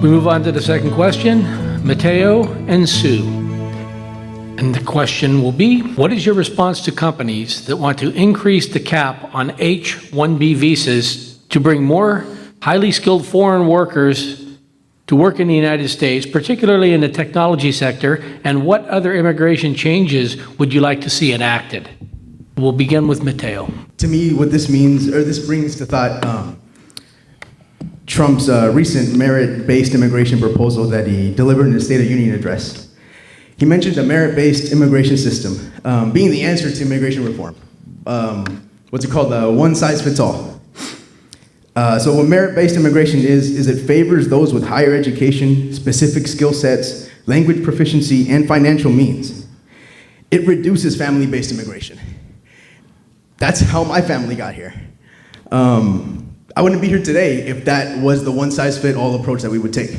We move on to the second question, Mateo and Sue. And the question will be, what is your response to companies that want to increase the cap on H1B visas to bring more highly skilled foreign workers to work in the United States, particularly in the technology sector, and what other immigration changes would you like to see enacted? We'll begin with Mateo. To me, what this means, or this brings to thought, Trump's recent merit-based immigration proposal that he delivered in his State of Union address. He mentioned a merit-based immigration system being the answer to immigration reform. What's it called? One-size-fits-all. So what merit-based immigration is it favors those with higher education, specific skill sets, language proficiency, and financial means. It reduces family-based immigration. That's how my family got here. I wouldn't be here today if that was the one-size-fits-all approach that we would take.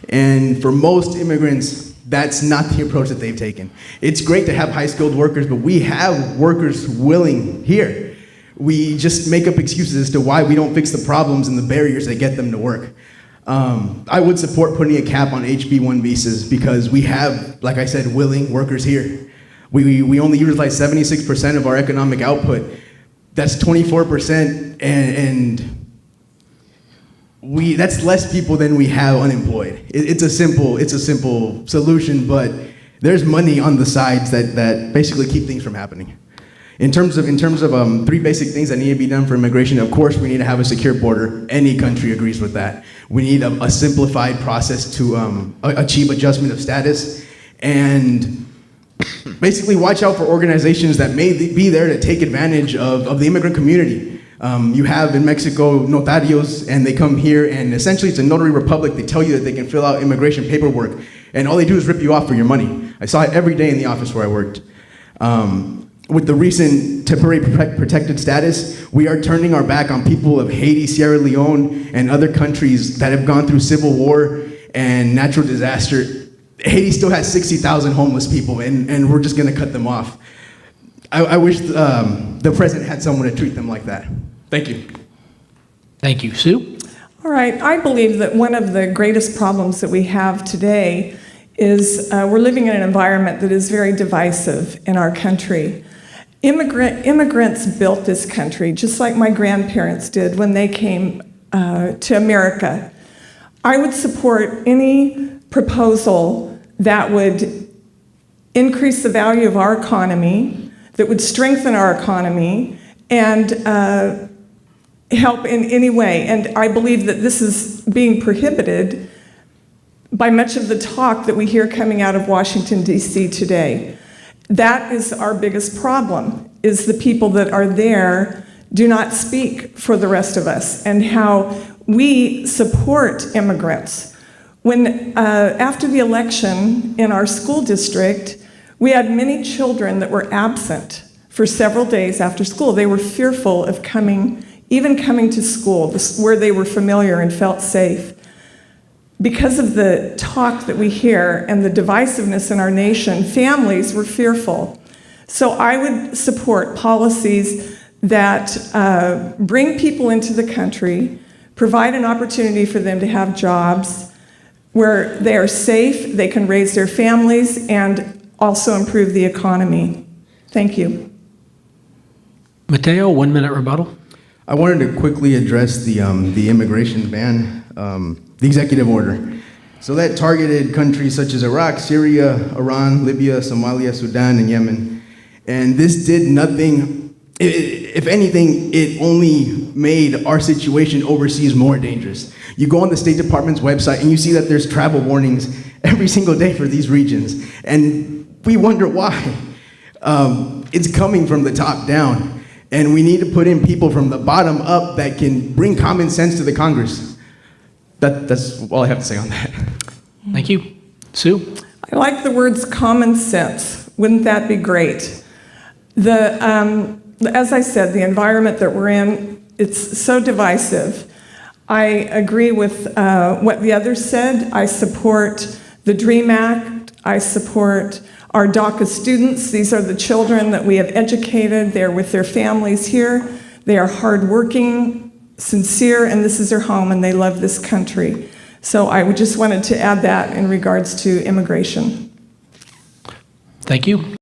And for most immigrants, that's not the approach that they've taken. It's great to have high-skilled workers, but we have workers willing here. We just make up excuses as to why we don't fix the problems and the barriers that get them to work. I would support putting a cap on HB1 visas because we have, like I said, willing workers here. We only utilize 76% of our economic output. That's 24%, and that's less people than we have unemployed. It's a simple solution, but there's money on the sides that basically keep things from happening. In terms of three basic things that need to be done for immigration, of course, we need to have a secure border. Any country agrees with that. We need a simplified process to achieve adjustment of status, and basically watch out for organizations that may be there to take advantage of the immigrant community. You have in Mexico notarios, and they come here, and essentially it's a notary republic. They tell you that they can fill out immigration paperwork, and all they do is rip you off for your money. I saw it every day in the office where I worked. With the recent temporary protected status, we are turning our back on people of Haiti, Sierra Leone, and other countries that have gone through civil war and natural disaster. Haiti still has 60,000 homeless people, and we're just gonna cut them off. I wish the president had someone to treat them like that. Thank you. Thank you. Sue? All right, I believe that one of the greatest problems that we have today is we're living in an environment that is very divisive in our country. Immigrants built this country, just like my grandparents did when they came to America. I would support any proposal that would increase the value of our economy, that would strengthen our economy, and help in any way. And I believe that this is being prohibited by much of the talk that we hear coming out of Washington, D.C. today. That is our biggest problem, is the people that are there do not speak for the rest of us, and how we support immigrants. When, after the election in our school district, we had many children that were absent for several days after school. They were fearful of even coming to school, where they were familiar and felt safe. Because of the talk that we hear and the divisiveness in our nation, families were fearful. So I would support policies that bring people into the country, provide an opportunity for them to have jobs where they are safe, they can raise their families, and also improve the economy. Thank you. Mateo, 1 minute rebuttal. I wanted to quickly address the immigration ban, the executive order. So that targeted countries such as Iraq, Syria, Iran, Libya, Somalia, Sudan, and Yemen. And this did nothing. If anything, it only made our situation overseas more dangerous. You go on the State Department's website and you see that there's travel warnings every single day for these regions. And we wonder why. It's coming from the top down. And we need to put in people from the bottom up that can bring common sense to the Congress. That's all I have to say on that. Thank you. Sue? I like the words common sense. Wouldn't that be great? As I said, the environment that we're in, it's so divisive. I agree with what the others said. I support the DREAM Act. I support our DACA students. These are the children that we have educated. They're with their families here. They are hardworking, sincere, and this is their home, and they love this country. So I just wanted to add that in regards to immigration. Thank you.